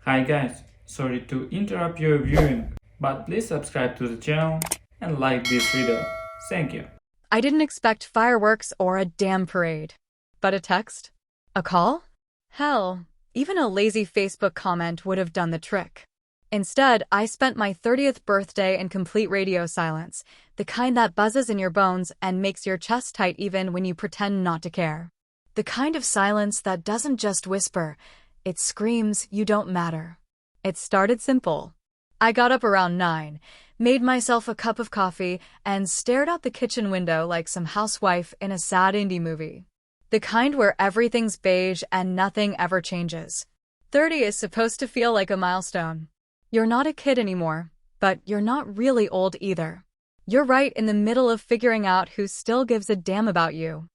Hi guys, sorry to interrupt your viewing, but please subscribe to the channel and like this video. Thank you. I didn't expect fireworks or a damn parade. But a text? A call? Hell, even a lazy Facebook comment would have done the trick. Instead, I spent my 30th birthday in complete radio silence, the kind that buzzes in your bones and makes your chest tight even when you pretend not to care. The kind of silence that doesn't just whisper, it screams you don't matter. It started simple. I got up around 9, made myself a cup of coffee, and stared out the kitchen window like some housewife in a sad indie movie. The kind where everything's beige and nothing ever changes. 30 is supposed to feel like a milestone. You're not a kid anymore, but you're not really old either. You're right in the middle of figuring out who still gives a damn about you.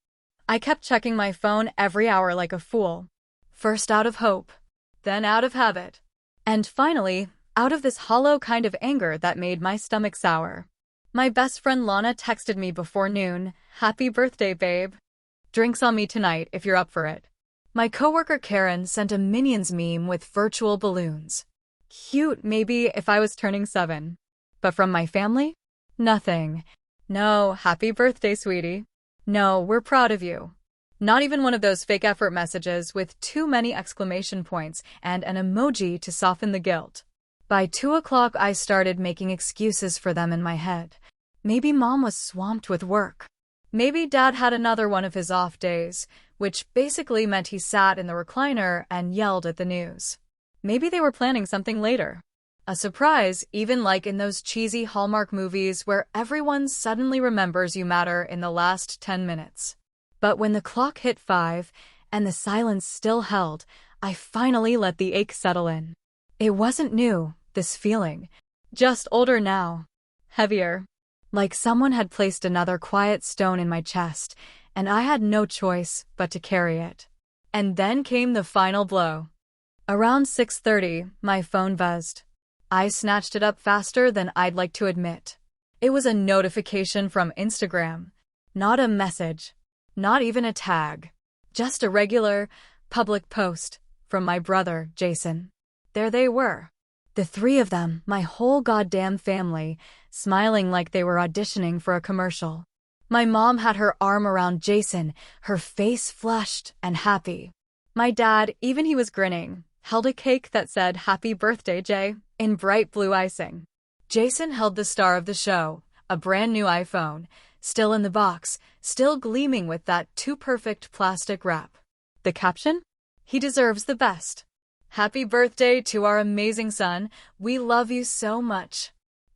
I kept checking my phone every hour like a fool. First out of hope, then out of habit, and finally, out of this hollow kind of anger that made my stomach sour. My best friend Lana texted me before noon, "Happy birthday, babe. Drinks on me tonight if you're up for it." My coworker Karen sent a Minions meme with virtual balloons. Cute, maybe, if I was turning 7. But from my family? Nothing. No, happy birthday, sweetie. No, we're proud of you. Not even one of those fake effort messages with too many exclamation points and an emoji to soften the guilt. By 2 o'clock, I started making excuses for them in my head. Maybe Mom was swamped with work. Maybe Dad had another one of his off days, which basically meant he sat in the recliner and yelled at the news. Maybe they were planning something later. A surprise, even like in those cheesy Hallmark movies where everyone suddenly remembers you matter in the last 10 minutes. But when the clock hit 5 and the silence still held, I finally let the ache settle in. It wasn't new, this feeling. Just older now. Heavier. Like someone had placed another quiet stone in my chest, and I had no choice but to carry it. And then came the final blow. Around 6:30, my phone buzzed. I snatched it up faster than I'd like to admit. It was a notification from Instagram. Not a message. Not even a tag. Just a regular, public post from my brother, Jason. There they were. The 3 of them, my whole goddamn family, smiling like they were auditioning for a commercial. My mom had her arm around Jason, her face flushed and happy. My dad, even he was grinning, held a cake that said, "Happy birthday, Jay," in bright blue icing. Jason held the star of the show, a brand new iPhone, still in the box, still gleaming with that too-perfect plastic wrap. The caption? "He deserves the best. Happy birthday to our amazing son. We love you so much."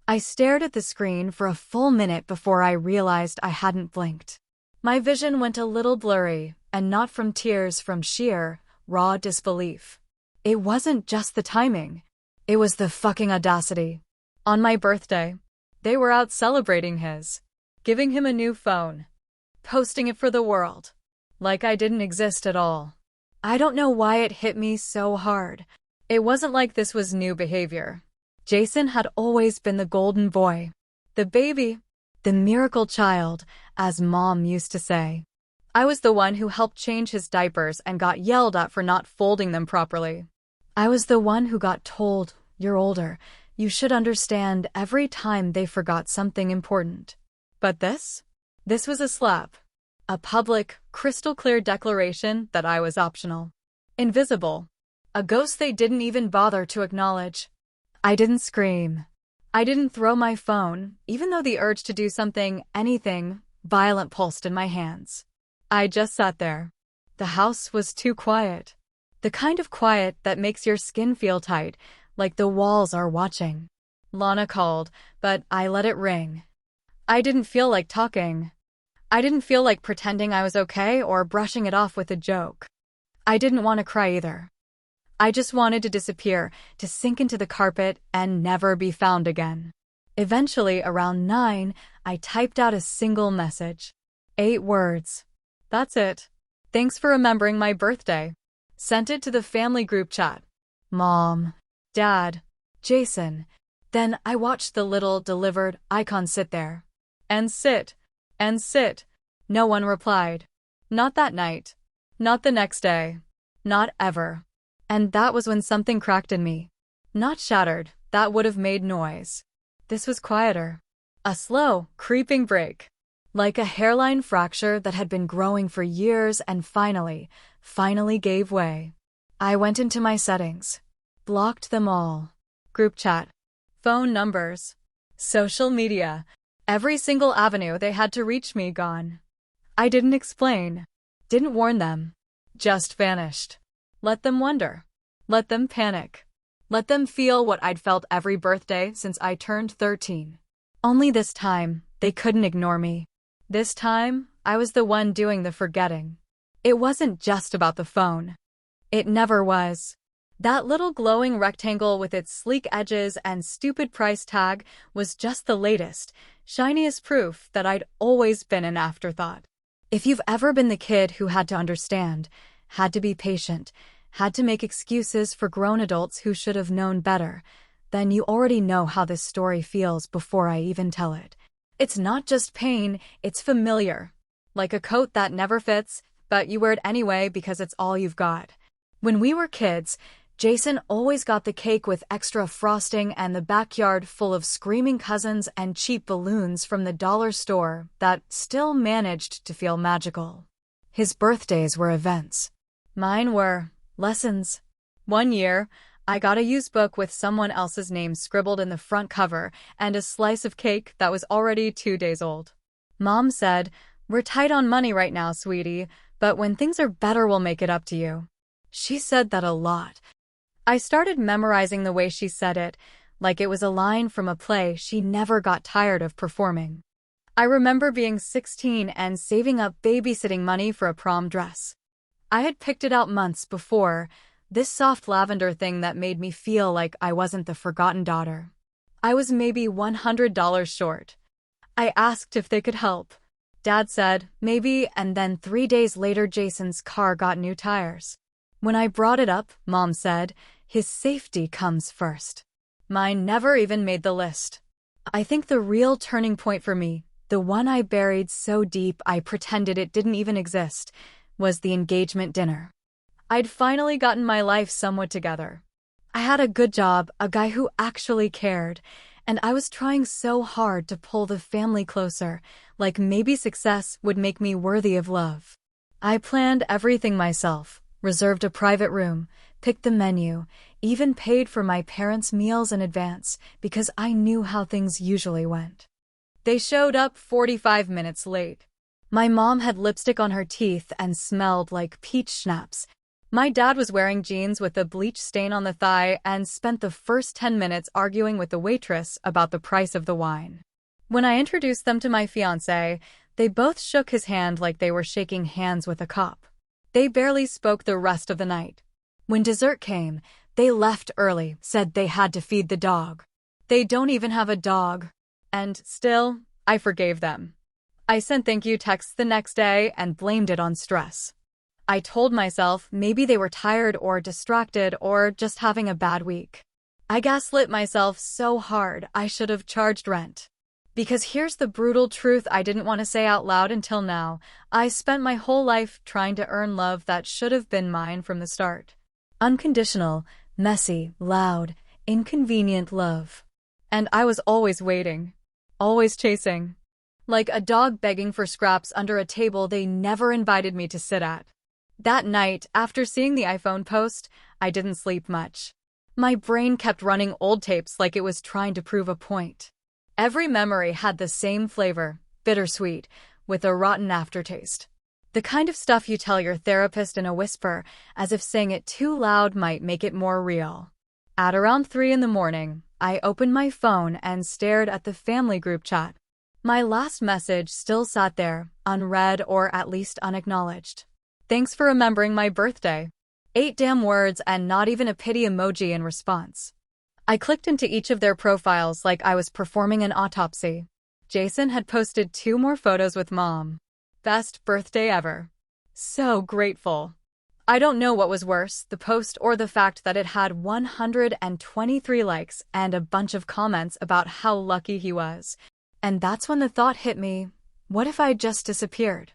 I stared at the screen for a full minute before I realized I hadn't blinked. My vision went a little blurry, and not from tears, from sheer, raw disbelief. It wasn't just the timing. It was the fucking audacity. On my birthday, they were out celebrating his, giving him a new phone, posting it for the world, like I didn't exist at all. I don't know why it hit me so hard. It wasn't like this was new behavior. Jason had always been the golden boy, the baby, the miracle child, as Mom used to say. I was the one who helped change his diapers and got yelled at for not folding them properly. I was the one who got told, "You're older. You should understand," every time they forgot something important. But this? This was a slap. A public, crystal-clear declaration that I was optional. Invisible. A ghost they didn't even bother to acknowledge. I didn't scream. I didn't throw my phone, even though the urge to do something, anything, violent pulsed in my hands. I just sat there. The house was too quiet. The kind of quiet that makes your skin feel tight, like the walls are watching. Lana called, but I let it ring. I didn't feel like talking. I didn't feel like pretending I was okay or brushing it off with a joke. I didn't want to cry either. I just wanted to disappear, to sink into the carpet and never be found again. Eventually, around 9, I typed out a single message. 8 words. That's it. "Thanks for remembering my birthday." Sent it to the family group chat. Mom, Dad, Jason. Then I watched the little delivered icon sit there. And sit. And sit. No one replied. Not that night. Not the next day. Not ever. And that was when something cracked in me. Not shattered, that would have made noise. This was quieter. A slow, creeping break. Like a hairline fracture that had been growing for years and finally gave way. I went into my settings. Blocked them all. Group chat. Phone numbers. Social media. Every single avenue they had to reach me gone. I didn't explain. Didn't warn them. Just vanished. Let them wonder. Let them panic. Let them feel what I'd felt every birthday since I turned 13. Only this time, they couldn't ignore me. This time, I was the one doing the forgetting. It wasn't just about the phone. It never was. That little glowing rectangle with its sleek edges and stupid price tag was just the latest, shiniest proof that I'd always been an afterthought. If you've ever been the kid who had to understand, had to be patient, had to make excuses for grown adults who should have known better, then you already know how this story feels before I even tell it. It's not just pain, it's familiar. Like a coat that never fits, but you wear it anyway because it's all you've got. When we were kids, Jason always got the cake with extra frosting and the backyard full of screaming cousins and cheap balloons from the dollar store that still managed to feel magical. His birthdays were events. Mine were lessons. One year, I got a used book with someone else's name scribbled in the front cover and a slice of cake that was already 2 days old. Mom said, "We're tight on money right now, sweetie, but when things are better, we'll make it up to you." She said that a lot. I started memorizing the way she said it, like it was a line from a play she never got tired of performing. I remember being 16 and saving up babysitting money for a prom dress. I had picked it out months before, this soft lavender thing that made me feel like I wasn't the forgotten daughter. I was maybe $100 short. I asked if they could help. Dad said, maybe, and then 3 days later Jason's car got new tires. When I brought it up, Mom said, his safety comes first. Mine never even made the list. I think the real turning point for me, the one I buried so deep I pretended it didn't even exist, was the engagement dinner. I'd finally gotten my life somewhat together. I had a good job, a guy who actually cared, and I was trying so hard to pull the family closer, like maybe success would make me worthy of love. I planned everything myself, reserved a private room, picked the menu, even paid for my parents' meals in advance because I knew how things usually went. They showed up 45 minutes late. My mom had lipstick on her teeth and smelled like peach schnapps. My dad was wearing jeans with a bleach stain on the thigh and spent the first 10 minutes arguing with the waitress about the price of the wine. When I introduced them to my fiancé, they both shook his hand like they were shaking hands with a cop. They barely spoke the rest of the night. When dessert came, they left early, said they had to feed the dog. They don't even have a dog. And still, I forgave them. I sent thank you texts the next day and blamed it on stress. I told myself maybe they were tired or distracted or just having a bad week. I gaslit myself so hard I should have charged rent. Because here's the brutal truth I didn't want to say out loud until now. I spent my whole life trying to earn love that should have been mine from the start. Unconditional, messy, loud, inconvenient love. And I was always waiting. Always chasing. Like a dog begging for scraps under a table they never invited me to sit at. That night, after seeing the iPhone post, I didn't sleep much. My brain kept running old tapes like it was trying to prove a point. Every memory had the same flavor, bittersweet, with a rotten aftertaste. The kind of stuff you tell your therapist in a whisper, as if saying it too loud might make it more real. At around 3 in the morning, I opened my phone and stared at the family group chat. My last message still sat there, unread or at least unacknowledged. Thanks for remembering my birthday. 8 damn words and not even a pity emoji in response. I clicked into each of their profiles like I was performing an autopsy. Jason had posted 2 more photos with Mom. Best birthday ever. So grateful. I don't know what was worse, the post or the fact that it had 123 likes and a bunch of comments about how lucky he was. And that's when the thought hit me, what if I just disappeared?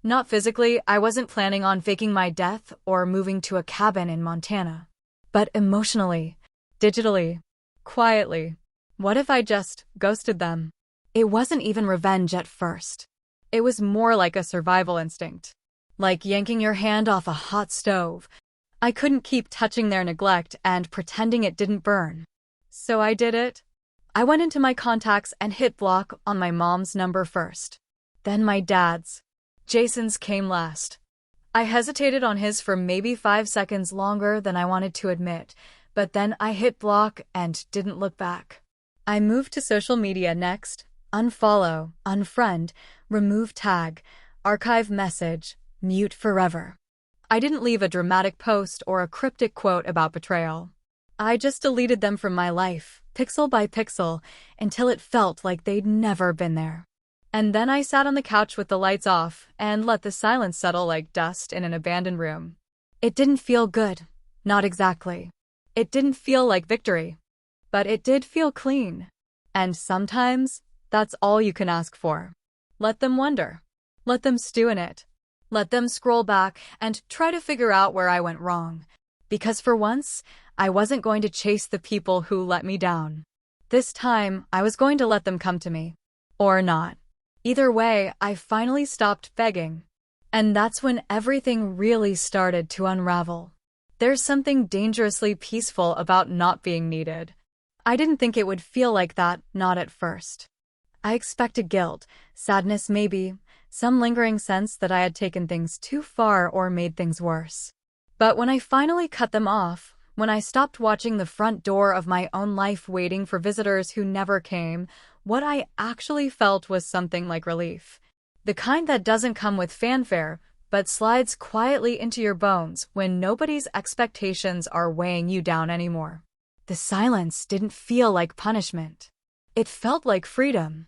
Not physically, I wasn't planning on faking my death or moving to a cabin in Montana. but emotionally, digitally, quietly. What if I just ghosted them? It wasn't even revenge at first. It was more like a survival instinct. Like yanking your hand off a hot stove. I couldn't keep touching their neglect and pretending it didn't burn. So I did it. I went into my contacts and hit block on my mom's number first. Then my dad's. Jason's came last. I hesitated on his for maybe 5 seconds longer than I wanted to admit, but then I hit block and didn't look back. I moved to social media next. Unfollow, unfriend, remove tag, archive message, mute forever. I didn't leave a dramatic post or a cryptic quote about betrayal. I just deleted them from my life, pixel by pixel, until it felt like they'd never been there. And then I sat on the couch with the lights off and let the silence settle like dust in an abandoned room. It didn't feel good. Not exactly. It didn't feel like victory. But it did feel clean. And sometimes, that's all you can ask for. Let them wonder. Let them stew in it. Let them scroll back and try to figure out where I went wrong. Because for once, I wasn't going to chase the people who let me down. This time, I was going to let them come to me. Or not. Either way, I finally stopped begging. And that's when everything really started to unravel. There's something dangerously peaceful about not being needed. I didn't think it would feel like that, not at first. I expected guilt, sadness maybe, some lingering sense that I had taken things too far or made things worse. But when I finally cut them off, when I stopped watching the front door of my own life waiting for visitors who never came, what I actually felt was something like relief. The kind that doesn't come with fanfare, but slides quietly into your bones when nobody's expectations are weighing you down anymore. The silence didn't feel like punishment. It felt like freedom.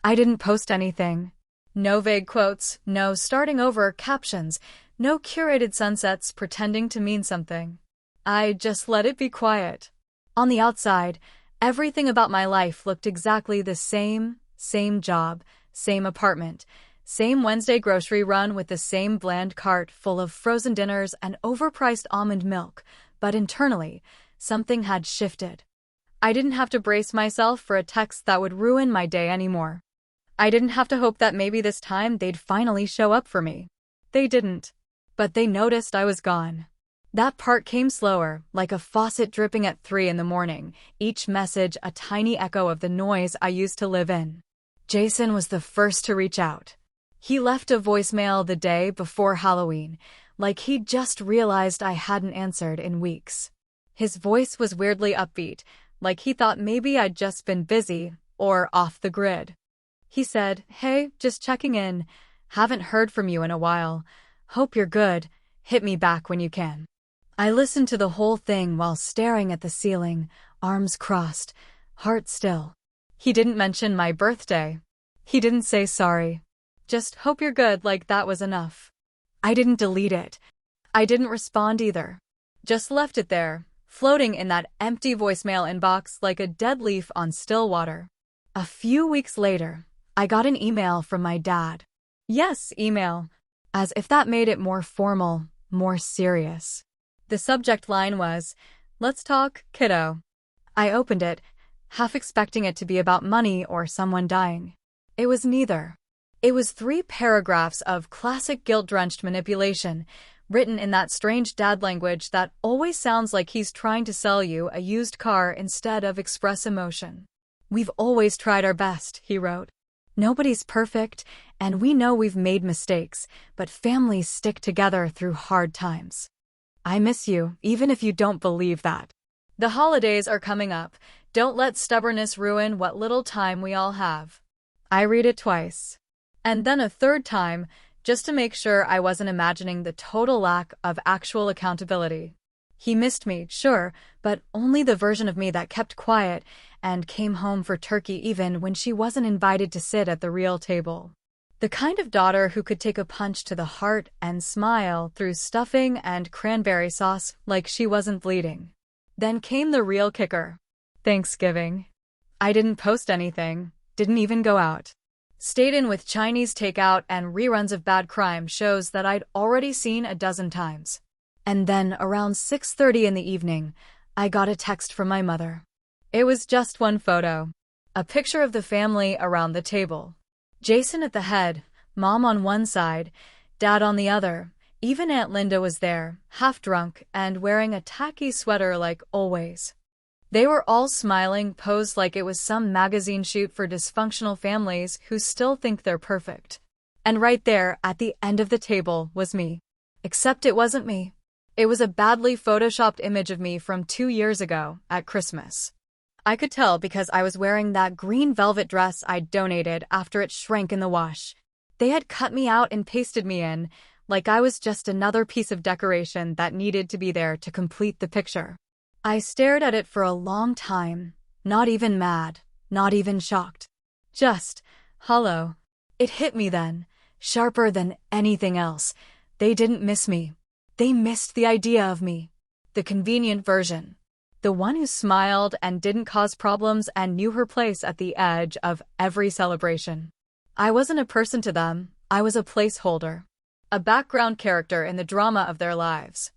I didn't post anything. No vague quotes, no starting over captions, no curated sunsets pretending to mean something. I just let it be quiet. On the outside, everything about my life looked exactly the same job, same apartment, same Wednesday grocery run with the same bland cart full of frozen dinners and overpriced almond milk, but internally, something had shifted. I didn't have to brace myself for a text that would ruin my day anymore. I didn't have to hope that maybe this time they'd finally show up for me. They didn't. But they noticed I was gone. That part came slower, like a faucet dripping at 3 in the morning, each message a tiny echo of the noise I used to live in. Jason was the first to reach out. He left a voicemail the day before Halloween, like he'd just realized I hadn't answered in weeks. His voice was weirdly upbeat, like he thought maybe I'd just been busy or off the grid. He said, "Hey, just checking in. Haven't heard from you in a while. Hope you're good. Hit me back when you can." I listened to the whole thing while staring at the ceiling, arms crossed, heart still. He didn't mention my birthday. He didn't say sorry. Just hope you're good, like that was enough. I didn't delete it. I didn't respond either. Just left it there, floating in that empty voicemail inbox like a dead leaf on still water. A few weeks later, I got an email from my dad. Yes, email. As if that made it more formal, more serious. The subject line was, "Let's talk, kiddo." I opened it, half expecting it to be about money or someone dying. It was neither. It was 3 paragraphs of classic guilt-drenched manipulation, written in that strange dad language that always sounds like he's trying to sell you a used car instead of express emotion. "We've always tried our best," he wrote. "Nobody's perfect, and we know we've made mistakes, but families stick together through hard times. I miss you, even if you don't believe that. The holidays are coming up. Don't let stubbornness ruin what little time we all have." I read it twice. And then a third time, just to make sure I wasn't imagining the total lack of actual accountability. He missed me, sure, but only the version of me that kept quiet and came home for turkey even when she wasn't invited to sit at the real table. The kind of daughter who could take a punch to the heart and smile through stuffing and cranberry sauce like she wasn't bleeding. Then came the real kicker. Thanksgiving. I didn't post anything, didn't even go out. Stayed in with Chinese takeout and reruns of bad crime shows that I'd already seen a dozen times. And then, around 6:30 in the evening, I got a text from my mother. It was just one photo. A picture of the family around the table. Jason at the head, Mom on one side, Dad on the other. Even Aunt Linda was there, half drunk and wearing a tacky sweater like always. They were all smiling, posed like it was some magazine shoot for dysfunctional families who still think they're perfect. And right there, at the end of the table, was me. Except it wasn't me. It was a badly photoshopped image of me from 2 years ago, at Christmas. I could tell because I was wearing that green velvet dress I'd donated after it shrank in the wash. They had cut me out and pasted me in, like I was just another piece of decoration that needed to be there to complete the picture. I stared at it for a long time, not even mad, not even shocked. Just hollow. It hit me then, sharper than anything else. They didn't miss me. They missed the idea of me. The convenient version. The one who smiled and didn't cause problems and knew her place at the edge of every celebration. I wasn't a person to them, I was a placeholder. A background character in the drama of their lives.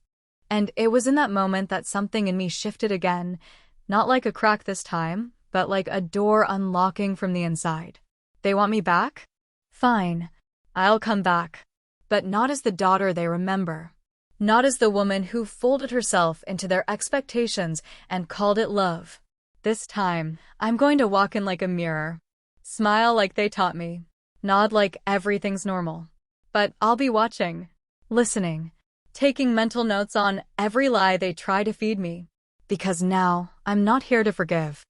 And it was in that moment that something in me shifted again, not like a crack this time, but like a door unlocking from the inside. They want me back? Fine. I'll come back. But not as the daughter they remember. Not as the woman who folded herself into their expectations and called it love. This time, I'm going to walk in like a mirror. Smile like they taught me. Nod like everything's normal. But I'll be watching. Listening. Taking mental notes on every lie they try to feed me. Because now, I'm not here to forgive.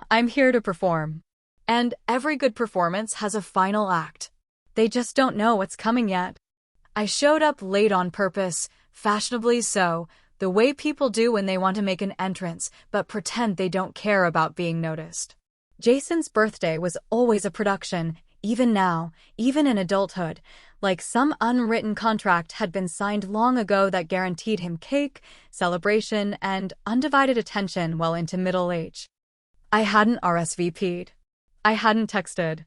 I'm here to perform. And every good performance has a final act. They just don't know what's coming yet. I showed up late on purpose, fashionably so, the way people do when they want to make an entrance, but pretend they don't care about being noticed. Jason's birthday was always a production, even now, even in adulthood, like some unwritten contract had been signed long ago that guaranteed him cake, celebration, and undivided attention well into middle age. I hadn't RSVP'd. I hadn't texted.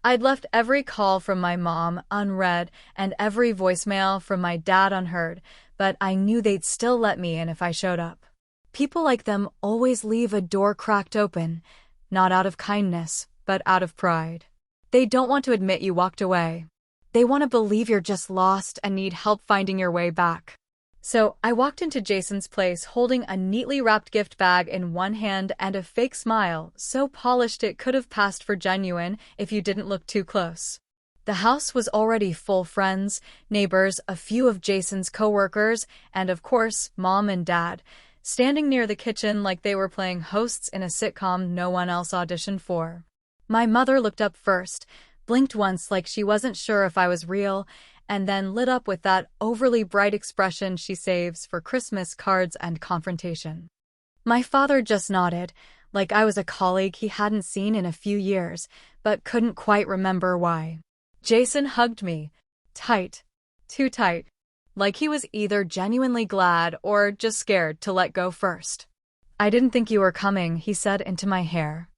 I'd left every call from my mom unread and every voicemail from my dad unheard, but I knew they'd still let me in if I showed up. People like them always leave a door cracked open, not out of kindness, but out of pride. They don't want to admit you walked away. They want to believe you're just lost and need help finding your way back. So I walked into Jason's place holding a neatly wrapped gift bag in one hand and a fake smile, so polished it could have passed for genuine if you didn't look too close. The house was already full friends, neighbors, a few of Jason's coworkers, and of course, Mom and Dad, standing near the kitchen like they were playing hosts in a sitcom no one else auditioned for. My mother looked up first, blinked once like she wasn't sure if I was real, and then lit up with that overly bright expression she saves for Christmas cards and confrontation. My father just nodded, like I was a colleague he hadn't seen in a few years, but couldn't quite remember why. Jason hugged me. Tight. Too tight. Like he was either genuinely glad or just scared to let go first. I didn't think you were coming, he said into my hair.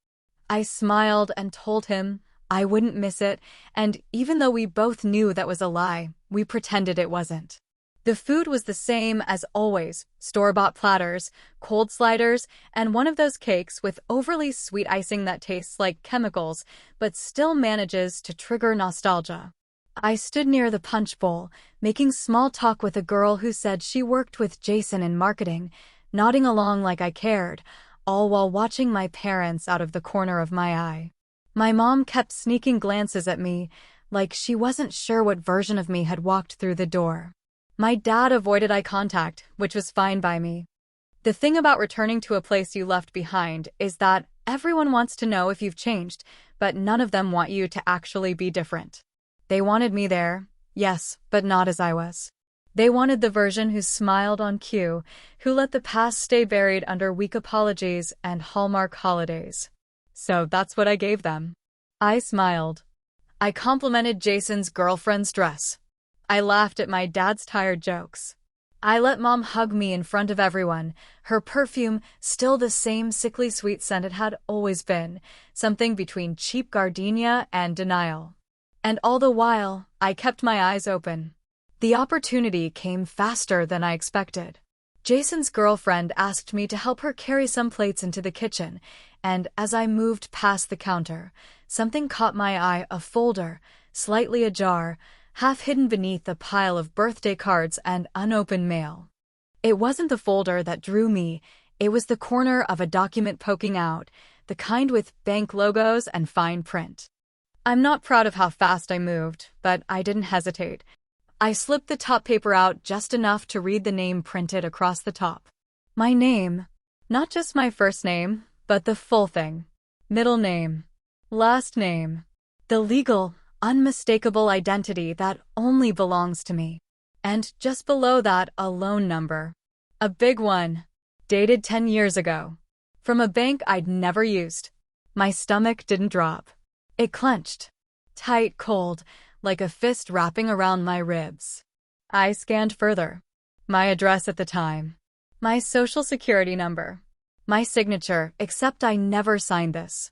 I smiled and told him I wouldn't miss it, and even though we both knew that was a lie, we pretended it wasn't. The food was the same as always, store-bought platters, cold sliders, and one of those cakes with overly sweet icing that tastes like chemicals, but still manages to trigger nostalgia. I stood near the punch bowl, making small talk with a girl who said she worked with Jason in marketing, nodding along like I cared, all while watching my parents out of the corner of my eye. My mom kept sneaking glances at me, like she wasn't sure what version of me had walked through the door. My dad avoided eye contact, which was fine by me. The thing about returning to a place you left behind is that everyone wants to know if you've changed, but none of them want you to actually be different. They wanted me there, yes, but not as I was. They wanted the version who smiled on cue, who let the past stay buried under weak apologies and Hallmark holidays. So that's what I gave them. I smiled. I complimented Jason's girlfriend's dress. I laughed at my dad's tired jokes. I let Mom hug me in front of everyone, her perfume still the same sickly sweet scent it had always been, something between cheap gardenia and denial. And all the while, I kept my eyes open. The opportunity came faster than I expected. Jason's girlfriend asked me to help her carry some plates into the kitchen, and as I moved past the counter, something caught my eye, a folder, slightly ajar, half hidden beneath a pile of birthday cards and unopened mail. It wasn't the folder that drew me, it was the corner of a document poking out, the kind with bank logos and fine print. I'm not proud of how fast I moved, but I didn't hesitate. I slipped the top paper out just enough to read the name printed across the top. My name. Not just my first name, but the full thing. Middle name. Last name. The legal, unmistakable identity that only belongs to me. And just below that, a loan number. A big one. Dated 10 years ago. From a bank I'd never used. My stomach didn't drop. It clenched. Tight, cold, like a fist wrapping around my ribs. I scanned further. My address at the time. My social security number. My signature, except I never signed this.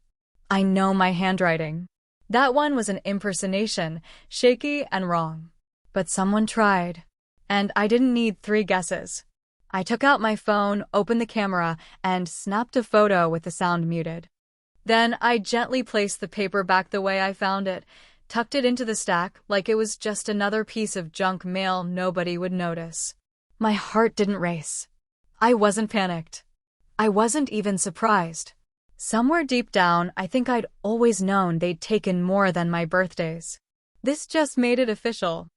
I know my handwriting. That one was an impersonation, shaky and wrong. But someone tried. And I didn't need 3 guesses. I took out my phone, opened the camera, and snapped a photo with the sound muted. Then I gently placed the paper back the way I found it, tucked it into the stack like it was just another piece of junk mail nobody would notice. My heart didn't race. I wasn't panicked. I wasn't even surprised. Somewhere deep down, I think I'd always known they'd taken more than my birthdays. This just made it official.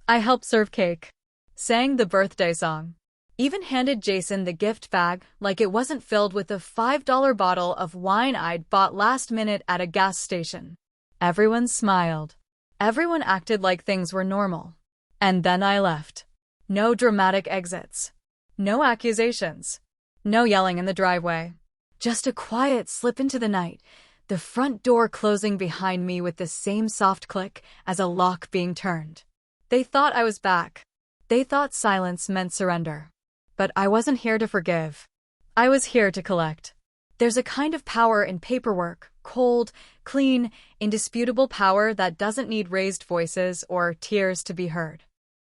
I helped serve cake, sang the birthday song, even handed Jason the gift bag like it wasn't filled with a $5 bottle of wine I'd bought last minute at a gas station. Everyone smiled. Everyone acted like things were normal. And then I left. No dramatic exits. No accusations. No yelling in the driveway. Just a quiet slip into the night, the front door closing behind me with the same soft click as a lock being turned. They thought I was back. They thought silence meant surrender. But I wasn't here to forgive. I was here to collect. There's a kind of power in paperwork, cold, clean, indisputable power that doesn't need raised voices or tears to be heard.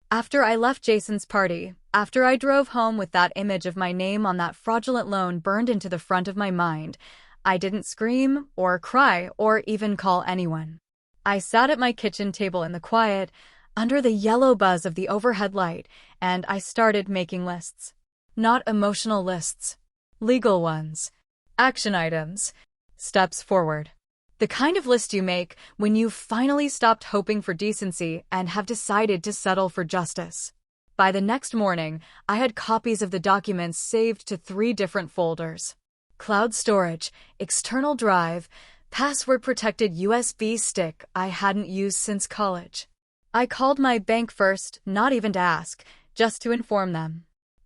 After I left Jason's party, after I drove home with that image of my name on that fraudulent loan burned into the front of my mind, I didn't scream or cry or even call anyone. I sat at my kitchen table in the quiet, under the yellow buzz of the overhead light, and I started making lists. Not emotional lists. Legal ones. Action items. Steps forward. The kind of list you make when you've finally stopped hoping for decency and have decided to settle for justice. By the next morning, I had copies of the documents saved to 3 different folders. Cloud storage, external drive, password-protected USB stick I hadn't used since college. I called my bank first, not even to ask, just to inform them.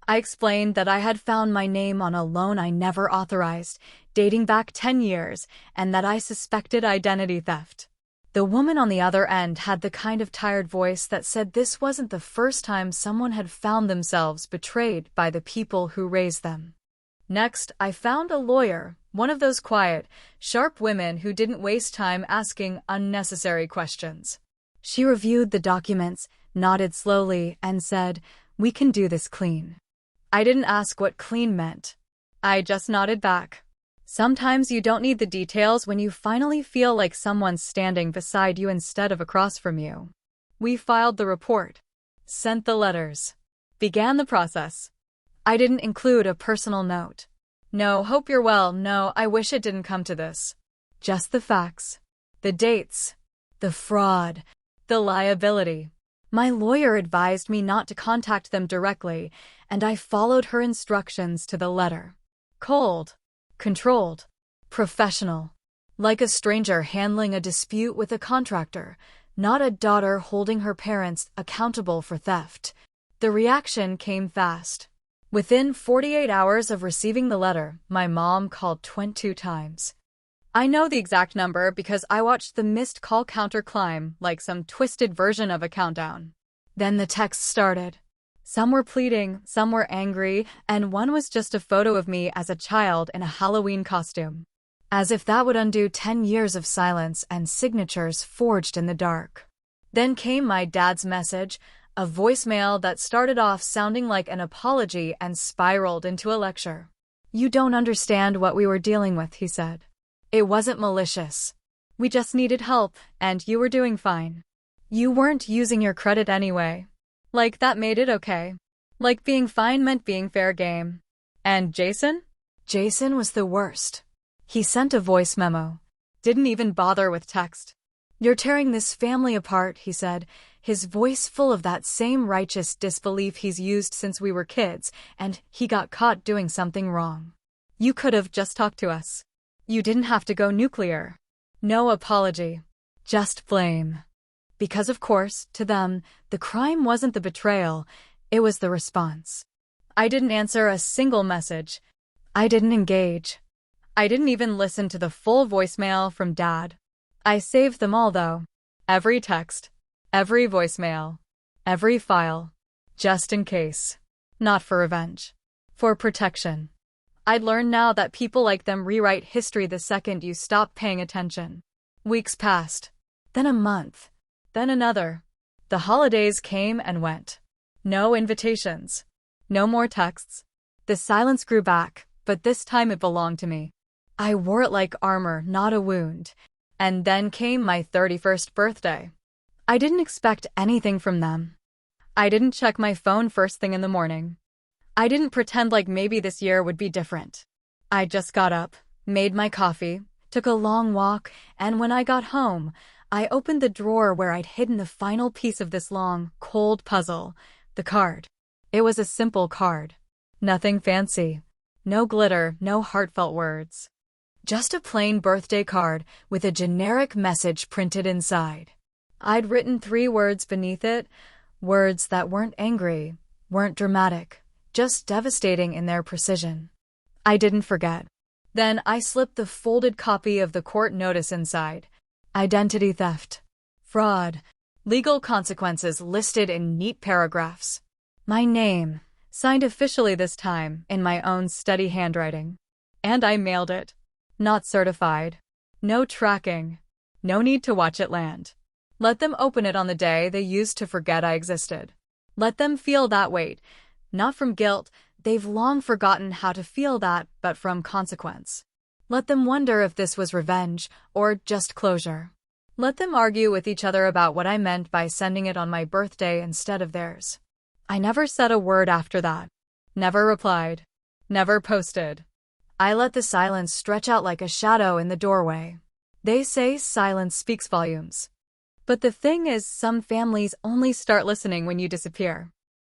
I explained that I had found my name on a loan I never authorized, dating back 10 years, and that I suspected identity theft. The woman on the other end had the kind of tired voice that said this wasn't the first time someone had found themselves betrayed by the people who raised them. Next, I found a lawyer, one of those quiet, sharp women who didn't waste time asking unnecessary questions. She reviewed the documents, nodded slowly, and said, "We can do this clean." I didn't ask what clean meant. I just nodded back. Sometimes you don't need the details when you finally feel like someone's standing beside you instead of across from you. We filed the report, sent the letters, began the process. I didn't include a personal note. No, hope you're well, no, I wish it didn't come to this. Just the facts, the dates, the fraud, the liability. My lawyer advised me not to contact them directly, and I followed her instructions to the letter. Cold, controlled, professional. Like a stranger handling a dispute with a contractor, not a daughter holding her parents accountable for theft. The reaction came fast. Within 48 hours of receiving the letter, my mom called 22 times. I know the exact number because I watched the missed call counter climb like some twisted version of a countdown. Then the texts started. Some were pleading, some were angry, and one was just a photo of me as a child in a Halloween costume. As if that would undo 10 years of silence and signatures forged in the dark. Then came my dad's message, A voicemail that started off sounding like an apology and spiraled into a lecture. "You don't understand what we were dealing with," he said. "It wasn't malicious. We just needed help, and you were doing fine. You weren't using your credit anyway. Like that made it okay. Like being fine meant being fair game." And Jason? Jason was the worst. He sent a voice memo. Didn't even bother with text. "You're tearing this family apart," he said, his voice full of that same righteous disbelief he's used since we were kids, and he got caught doing something wrong. "You could have just talked to us. You didn't have to go nuclear." No apology. Just blame. Because of course, to them, the crime wasn't the betrayal, it was the response. I didn't answer a single message. I didn't engage. I didn't even listen to the full voicemail from Dad. I saved them all though. Every text. Every voicemail. Every file. Just in case. Not for revenge. For protection. I'd learned now that people like them rewrite history the second you stop paying attention. Weeks passed. Then a month. Then another. The holidays came and went. No invitations. No more texts. The silence grew back, but this time it belonged to me. I wore it like armor, not a wound. And then came my 31st birthday. I didn't expect anything from them. I didn't check my phone first thing in the morning. I didn't pretend like maybe this year would be different. I just got up, made my coffee, took a long walk, and when I got home, I opened the drawer where I'd hidden the final piece of this long, cold puzzle, the card. It was a simple card. Nothing fancy. No glitter, no heartfelt words. Just a plain birthday card with a generic message printed inside. I'd written 3 words beneath it, words that weren't angry, weren't dramatic, just devastating in their precision. I didn't forget. Then I slipped the folded copy of the court notice inside. Identity theft. Fraud. Legal consequences listed in neat paragraphs. My name, signed officially this time in my own steady handwriting. And I mailed it. Not certified. No tracking. No need to watch it land. Let them open it on the day they used to forget I existed. Let them feel that weight. Not from guilt, they've long forgotten how to feel that, but from consequence. Let them wonder if this was revenge or just closure. Let them argue with each other about what I meant by sending it on my birthday instead of theirs. I never said a word after that. Never replied. Never posted. I let the silence stretch out like a shadow in the doorway. They say silence speaks volumes. But the thing is, some families only start listening when you disappear.